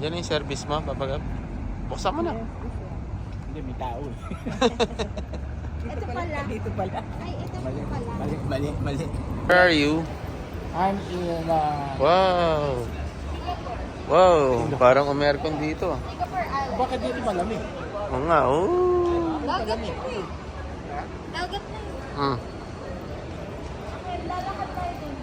Yan yung service mo, papagap. Buksan mo na. Hindi, may tao eh. Ito pala. Dito pala. Ay, ito Mali, pala. mali. Where are you? I'm in Wow. Wow, parang umerkon dito. Bakit dito malamig? Oo nga, oh. Dagat na eh. Dagat na eh. Lalakad tayo din.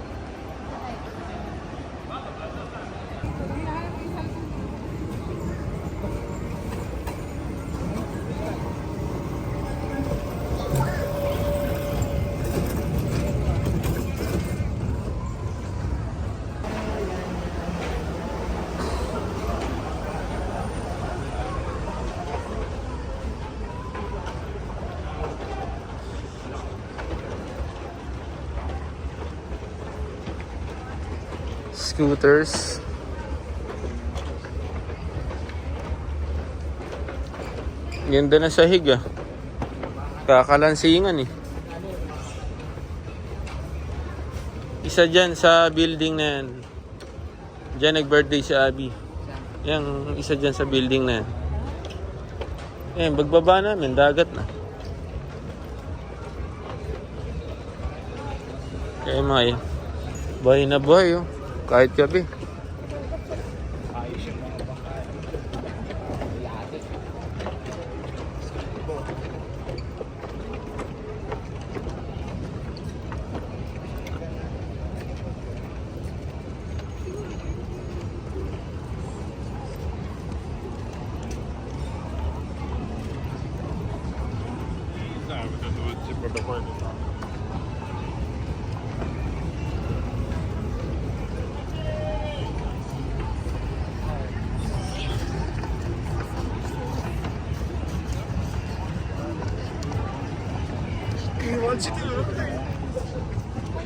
Scooters. Ganda na sahig ah. Kakalansingan eh. Isa dyan sa building na yan. Dyan nag-birthday si Abby. Yan, isa dyan sa building na yan. Ayan, bagbaba namin, dagat na. Kaya mga yan. Buhay na buhay oh. Kahit gabi. Ayos yung mga bangkay. Lahat.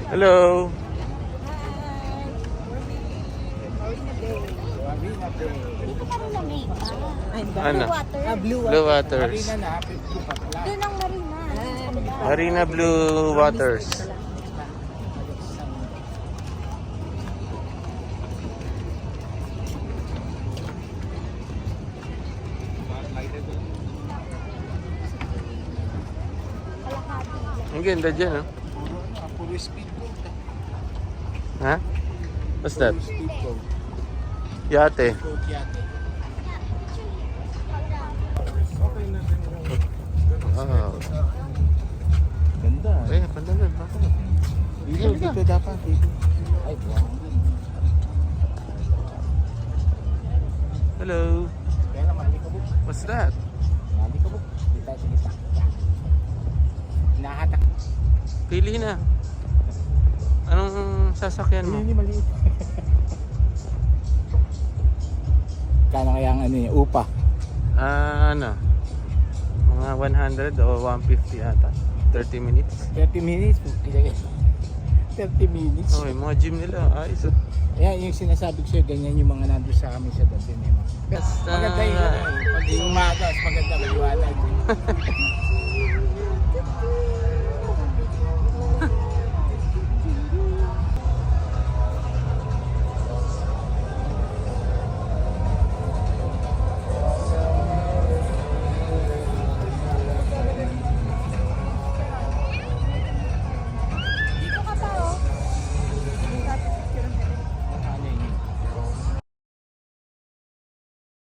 Hello. Dito ka rin lamig. Ano? Blue water. Blue Waters. Marina na, 50 pa pala. Doon ang marina. Marina Blue Waters. Ang ganda dyan, oh. Puro speedboat. Ha? What's that? Puro speedboat. Yate. Boat yate. Wow. Ganda. Ay, pandalan. Bakit? Dito dapat. Dito. Ay, wow. Hello. Kaya naman, malikabok. What's that? Malikabok. Dito tayo sa gitna. Nahatak. Pili na. Anong sasakyan mo? Hindi maliit. Kano kaya ang ano yung upa? Ano? Mga 100 o 150 ata. 30 minutes. 30 minutes. 30 minutes. Oh, yung mga gym nila. Ayos. Oh. Ayan, yung sinasabi ko sa'yo, ganyan yung mga nandun sa amin sa Datin. Basta. Maganda yung pag umagas, maganda maliwanag.